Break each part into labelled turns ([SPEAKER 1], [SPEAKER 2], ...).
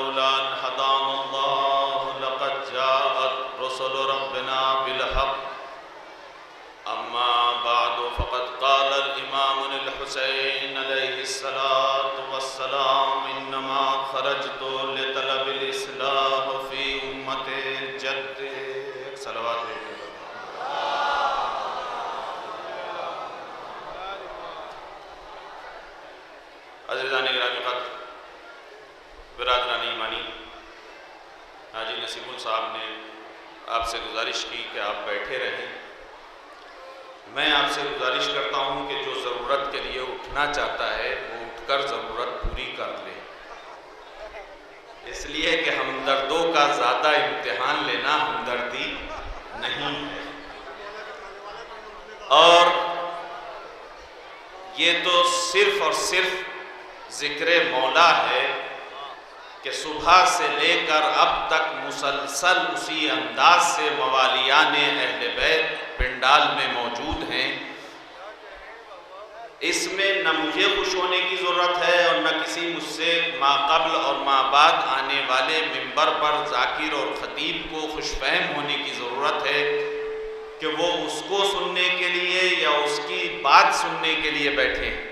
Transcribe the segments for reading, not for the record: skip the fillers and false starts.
[SPEAKER 1] لولا أن هدانا الله لقد جاءت رسل ربنا بالحق أما بعد فقد قال الإمام الحسين عليه الصلاة والسلام إنما خرجت لطلب الإصلاح في أمة الجد صلوات عزیزان گرامی قدر برادران ایمانی حاجی نصیب صاحب نے آپ سے گزارش کی کہ آپ بیٹھے رہیں میں آپ سے گزارش کرتا ہوں کہ جو ضرورت کے لیے اٹھنا چاہتا ہے وہ اٹھ کر ضرورت پوری کر لے اس لیے کہ ہمدردوں کا زیادہ امتحان لینا ہمدردی نہیں ہے اور یہ تو صرف اور صرف ذکر مولا ہے کہ صبح سے لے کر اب تک مسلسل اسی انداز سے موالیان اہل بیت پنڈال میں موجود ہیں اس میں نہ مجھے خوش ہونے کی ضرورت ہے اور نہ کسی مجھ سے ما قبل اور ما بعد آنے والے منبر پر ذاکر اور خطیب کو خوش فہم ہونے کی ضرورت ہے کہ وہ اس کو سننے کے لیے یا اس کی بات سننے کے لیے بیٹھے ہیں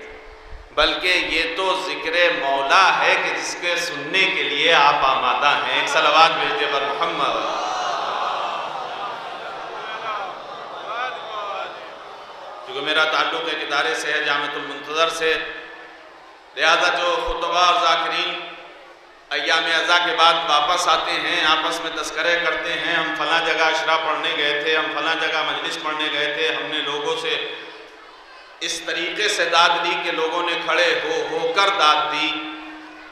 [SPEAKER 1] بلکہ یہ تو ذکر مولا ہے کہ جس کے سننے کے لیے آپ آمادہ ہیں ایک صلوات بھیجتے پر محمد کیونکہ میرا تعلق ایک ادارے سے ہے جامعۃ المنتظر سے لہذا جو خطبہ اور ذاکرین ایام عزا کے بعد واپس آتے ہیں آپس میں تذکرے کرتے ہیں ہم فلاں جگہ عشرہ پڑھنے گئے تھے ہم فلاں جگہ مجلس پڑھنے گئے تھے ہم نے لوگوں سے اس طریقے سے داد لی کہ لوگوں نے کھڑے ہو کر داد دی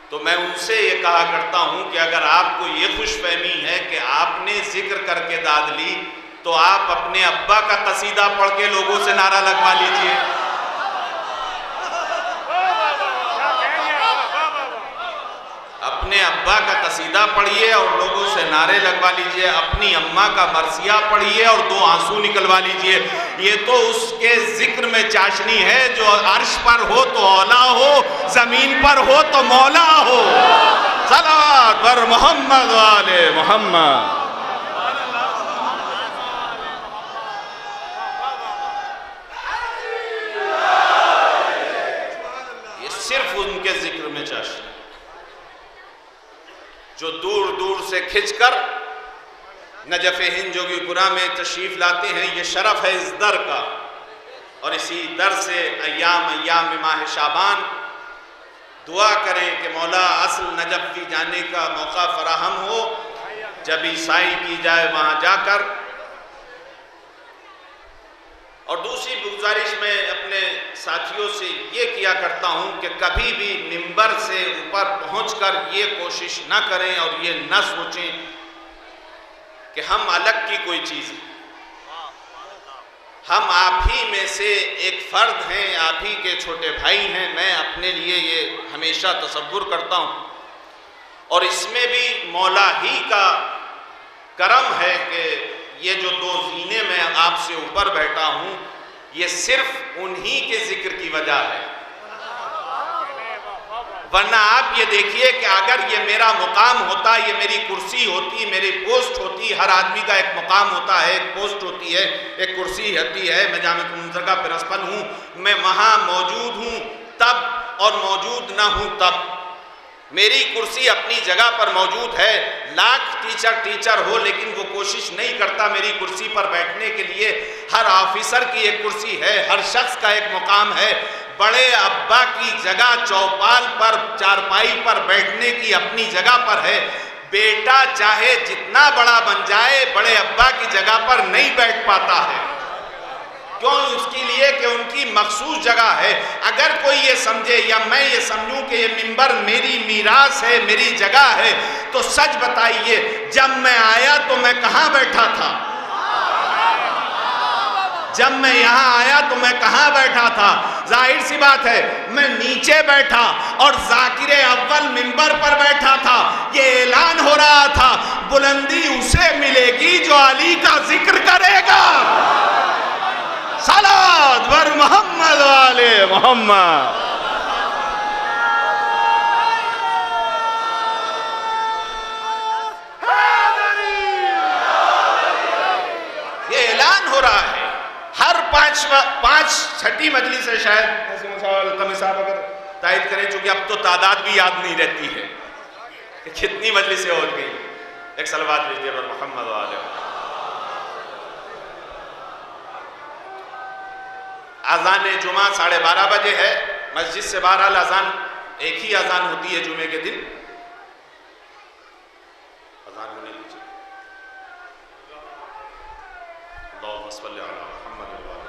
[SPEAKER 1] تو میں ان سے یہ کہا کرتا ہوں کہ اگر آپ کو یہ خوش فہمی ہے کہ آپ نے ذکر کر کے داد لی تو آپ اپنے ابا کا قصیدہ پڑھ کے لوگوں سے نعرہ لگوا لیجئے اپنے ابا کا قصیدہ پڑھیے اور لوگوں سے نعرے لگوا لیجئے اپنی اماں کا مرثیہ پڑھیے اور 2 آنسو نکلوا لیجئے یہ تو اس کے ذکر میں چاشنی ہے جو عرش پر ہو تو اولا ہو زمین پر ہو تو مولا ہو صلوات بر محمد وآل محمد یہ صرف ان کے ذکر میں چاشنی جو دور دور سے کھچ کر نجف ہند جوگی پورہ میں تشریف لاتے ہیں یہ شرف ہے اس در کا اور اسی در سے ایام ماہ شعبان دعا کریں کہ مولا اصل نجف کی جانے کا موقع فراہم ہو جب عیسائی کی جائے وہاں جا کر اور دوسری گزارش میں اپنے ساتھیوں سے یہ کیا کرتا ہوں کہ کبھی بھی منبر سے اوپر پہنچ کر یہ کوشش نہ کریں اور یہ نہ سوچیں کہ ہم الگ کی کوئی چیز ہیں ہم آپ ہی میں سے ایک فرد ہیں آپ ہی کے چھوٹے بھائی ہیں میں اپنے لیے یہ ہمیشہ تصور کرتا ہوں اور اس میں بھی مولا ہی کا کرم ہے کہ یہ جو 2 زینے میں آپ سے اوپر بیٹھا ہوں یہ صرف انہی کے ذکر کی وجہ ہے ورنہ آپ یہ دیکھیے کہ اگر یہ میرا مقام ہوتا یہ میری کرسی ہوتی میری پوسٹ ہوتی ہر آدمی کا ایک مقام ہوتا ہے ایک پوسٹ ہوتی ہے ایک کرسی ہوتی ہے میں جامعۃ المنتظر کا پرنسپل ہوں میں وہاں موجود ہوں تب اور موجود نہ ہوں تب میری کرسی اپنی جگہ پر موجود ہے لاکھ ٹیچر ہو لیکن وہ کوشش نہیں کرتا میری کرسی پر بیٹھنے کے لیے ہر آفیسر کی ایک کرسی ہے ہر شخص کا ایک مقام ہے بڑے ابا کی جگہ چوپال پر چارپائی پر بیٹھنے کی اپنی جگہ پر ہے بیٹا چاہے جتنا بڑا بن جائے بڑے ابا کی جگہ پر نہیں بیٹھ پاتا ہے کیوں اس کے لیے کہ ان کی مخصوص جگہ ہے اگر کوئی یہ سمجھے یا میں یہ سمجھوں کہ یہ منبر میری میراث ہے میری جگہ ہے تو سچ بتائیے جب میں آیا تو میں کہاں بیٹھا تھا جب میں یہاں آیا تو میں کہاں بیٹھا تھا ظاہر سی بات ہے میں نیچے بیٹھا اور ذاکر اول منبر پر بیٹھا تھا یہ اعلان ہو رہا تھا بلندی اسے ملے گی جو علی کا ذکر کرے گا صلوات بر محمد وآل محمد چھٹی مجلس ہے شاید، کمی صاحب اگر تائید کریں، چونکہ اب تو تعداد بھی یاد نہیں رہتی ہے کہ کتنی مجلسیں ہو گئی. ایک صلوات بھیجیے پر محمد و آلہ. اذان جمعہ 12:30 بجے ہے. مسجد سے بہرحال اذان ایک ہی اذان ہوتی ہے جمعے کے دن. اذان ہونے دیجیے. اللہم صلی علی محمد و آلہ.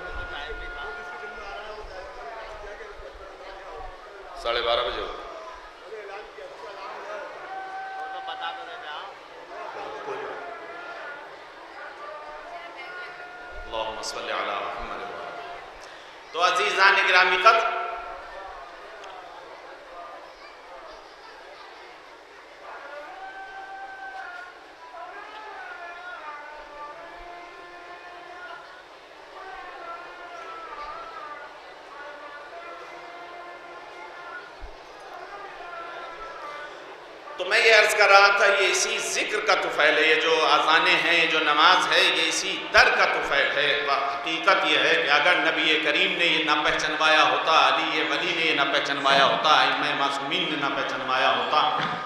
[SPEAKER 1] 12:30 بجے ہو. اللہم صلی علی محمد. تو عزیزان گرامی قدر، تو میں یہ عرض کر رہا تھا، یہ اسی ذکر کا طفیل ہے. یہ جو اذانیں ہیں، یہ جو نماز ہے، یہ اسی در کا طفیل ہے. حقیقت یہ ہے کہ اگر نبی کریم نے یہ نہ پہچنوایا ہوتا، علی ولی نے یہ نہ پہچنوایا ہوتا، ائمہ معصومین نے نہ پہچنوایا ہوتا،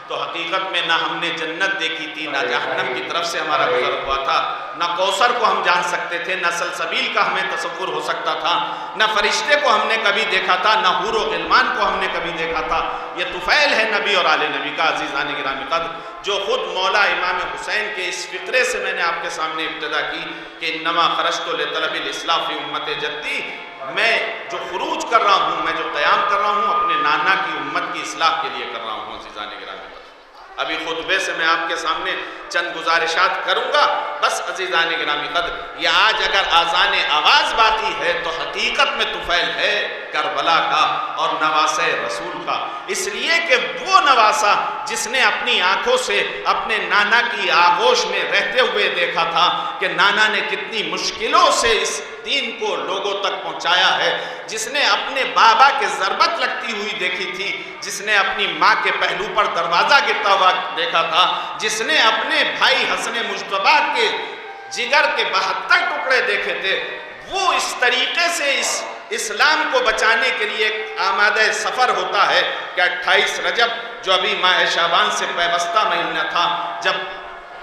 [SPEAKER 1] تو حقیقت میں نہ ہم نے جنت دیکھی تھی، نہ جہنم کی طرف سے ہمارا گزر ہوا تھا، نہ کوثر کو ہم جان سکتے تھے، نہ سلسبیل کا ہمیں تصور ہو سکتا تھا، نہ فرشتے کو ہم نے کبھی دیکھا تھا، نہ حور و غلمان کو ہم نے کبھی دیکھا تھا. یہ طفیل ہے نبی اور آل نبی کا. عزیزان گرامی قدر، جو خود مولا امام حسین کے اس فقرے سے میں نے آپ کے سامنے ابتدا کی کہ انما خرجت لطلب الاصلاح فی امت جدی، میں جو خروج کر رہا ہوں، میں جو قیام کر رہا ہوں، اپنے نانا کی امت کی اصلاح کے لیے کر رہا ہوں. عزیزان گرامی قدر، ابھی خطبے سے میں آپ کے سامنے چند گزارشات کروں گا. بس عزیزان گرامی قدر، یہ آج اگر آذان آواز باقی ہے تو حقیقت میں طفیل ہے کربلا کا اور نواسہ رسول کا. اس لیے کہ وہ نواسہ جس نے اپنی آنکھوں سے اپنے نانا کی آغوش میں رہتے ہوئے دیکھا تھا کہ نانا نے کتنی مشکلوں سے اس دین کو لوگوں تک پہنچایا ہے، جس نے اپنے بابا کے ضربت لگتی ہوئی دیکھی تھی، جس نے اپنی ماں کے پہلو پر دروازہ گرتا ہوا دیکھا تھا، جس نے اپنے بھائی حسن مجتبیٰ کے جگر کے 72 ٹکڑے دیکھے تھے، وہ اس طریقے سے اس اسلام کو بچانے کے لیے ایک آمادہ سفر ہوتا ہے کہ 28 رجب جو ابھی ماہ شعبان سے پیوستہ مہینہ تھا، جب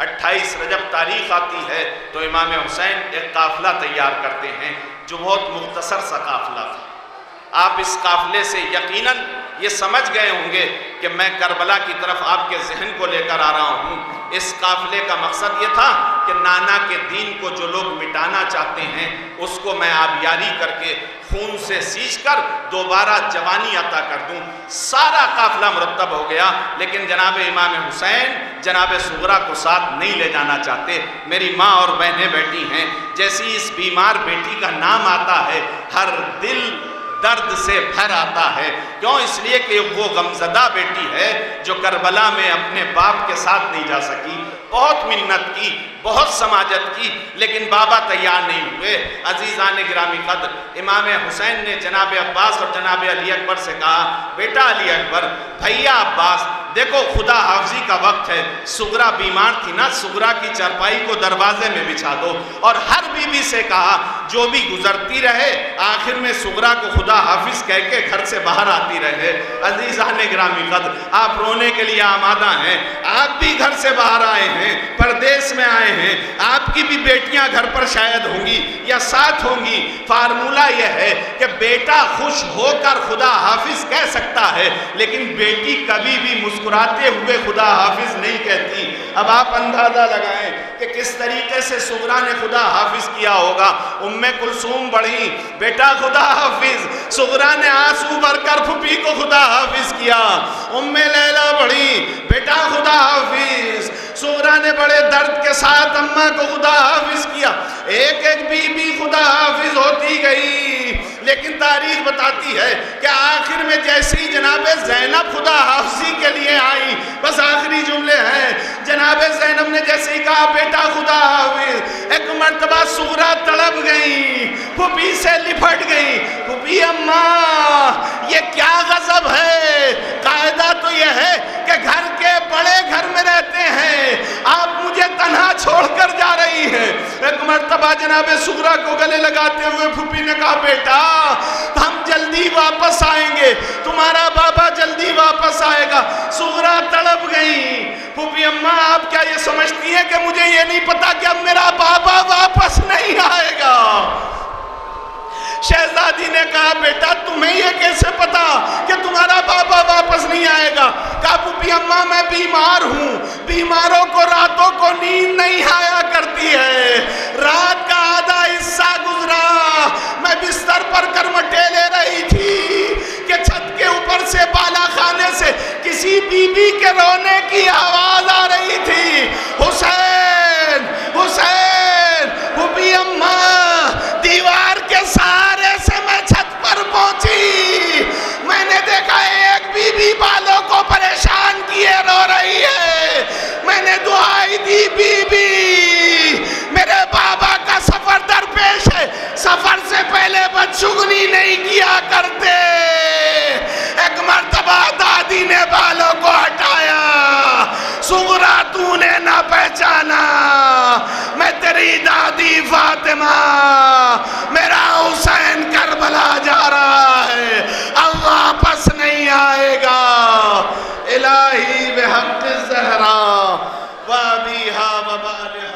[SPEAKER 1] 28 رجب تاریخ آتی ہے تو امام حسین ایک قافلہ تیار کرتے ہیں جو بہت مختصر سا قافلہ تھا. آپ اس قافلے سے یقیناً یہ سمجھ گئے ہوں گے کہ میں کربلا کی طرف آپ کے ذہن کو لے کر آ رہا ہوں. اس قافلے کا مقصد یہ تھا کہ نانا کے دین کو جو لوگ مٹانا چاہتے ہیں اس کو میں آبیاری کر کے خون سے سینچ کر دوبارہ جوانی عطا کر دوں. سارا قافلہ مرتب ہو گیا، لیکن جناب امام حسین جناب صغرا کو ساتھ نہیں لے جانا چاہتے. میری ماں اور بہنیں بیٹھی ہیں، جیسی اس بیمار بیٹی کا نام آتا ہے ہر دل درد سے بھر آتا ہے. کیوں؟ اس لیے کہ وہ غمزدہ بیٹی ہے جو کربلا میں اپنے باپ کے ساتھ نہیں جا سکی. بہت منت کی، بہت سماجت کی، لیکن بابا تیار نہیں ہوئے. عزیزان گرامی قدر، امام حسین نے جناب عباس اور جناب علی اکبر سے کہا، بیٹا علی اکبر، بھیا عباس، دیکھو خدا حافظی کا وقت ہے، صغرا بیمار تھی نا، صغرا کی چارپائی کو دروازے میں بچھا دو. اور ہر بی بی سے کہا جو بھی گزرتی رہے آخر میں صغرا کو خدا حافظ کہہ کے گھر سے باہر آتی رہے. عزیزان گرامی قدر، آپ رونے کے لیے آمادہ ہیں، آپ بھی گھر سے باہر آئے ہیں، پردیس میں آئے ہیں، آپ کی بھی بیٹیاں گھر پر شاید ہوں گی یا ساتھ ہوں گی. فارمولہ یہ ہے کہ بیٹا خوش ہو کر خدا حافظ کہہ سکتا ہے، لیکن بیٹی کبھی بھی مسکراتے ہوئے خدا حافظ نہیں کہتی. اب آپ اندازہ لگائیں کہ کس طریقے سے صغرا نے خدا حافظ کیا ہوگا. ام کلثوم بڑھی، بیٹا خدا حافظ. صغرا نے آنسو بھر کر پھوپھی کو خدا حافظ کیا. ام لیلا بڑھی، بیٹا خدا حافظ. صغرا نے بڑے درد کے ساتھ اماں کو خدا حافظ کیا. ایک ایک بی بی خدا حافظ ہوتی گئی، لیکن تاریخ بتاتی ہے کہ آخر میں جیسی جناب زینب خدا حافظی کے لیے آئی، بس آخری جملے ہیں، جناب زینب نے جیسے ہی کہا بیٹا خدا حافظ، ایک مرتبہ صغرا تڑپ گئی، پھوپھی سے لپٹ گئی. پھوپھی اماں یہ کیا غضب ہے؟ قاعدہ تو یہ ہے کہ گھر کے بڑے گھر میں رہتے ہیں، آپ مجھے تنہا چھوڑ کر جا رہی ہیں. ایک مرتبہ مرتبہ جناب صغرا کو گلے لگاتے ہوئے پھوپھی نے کہا بیٹا ہم جلدی واپس آئیں گے، تمہارا بابا جلدی واپس آئے گا۔ صغرا تڑپ گئی، پھوپھی اماں آپ کیا یہ سمجھتی ہیں کہ مجھے یہ نہیں پتا کہ اب میرا بابا واپس نہیں آئے گا؟ شہزادی نے کہا بیٹا تمہیں یہ کیسے پتا کہ تمہارا بابا واپس نہیں آئے گا؟ کہا پھوپھی اماں میں بیمار ہوں، بیماروں کو راتوں کو نیند نہیں آیا کرتی ہے، رات کا آدھا حصہ گزرا میں بستر پر کرمٹے لے رہی تھی کہ چھت کے اوپر سے بالا خانے سے کسی بی بی کے رونے کی آواز آ رہی تھی، حسین حسین۔ پھوپھی اماں دیوار کے سہارے سے میں چھت پر پہنچی، میں نے دیکھا ایک بی بی بالوں کو پریشان کیے رو رہی ہے، میں نے دعائی دی بی بی میرے بابا کا سفر درپیش ہے، سفر سے پہلے بدشگونی نہیں کیا کرتے۔ ایک مرتبہ دادی نے بالوں کو ہٹایا، صغرا تو نے نہ پہچانا، میں تیری دادی فاطمہ، میرا حسین کربلا جا رہا ہے، اب واپس نہیں آئے گا۔ الہی بحق الزہرا و ابیہا و بالہا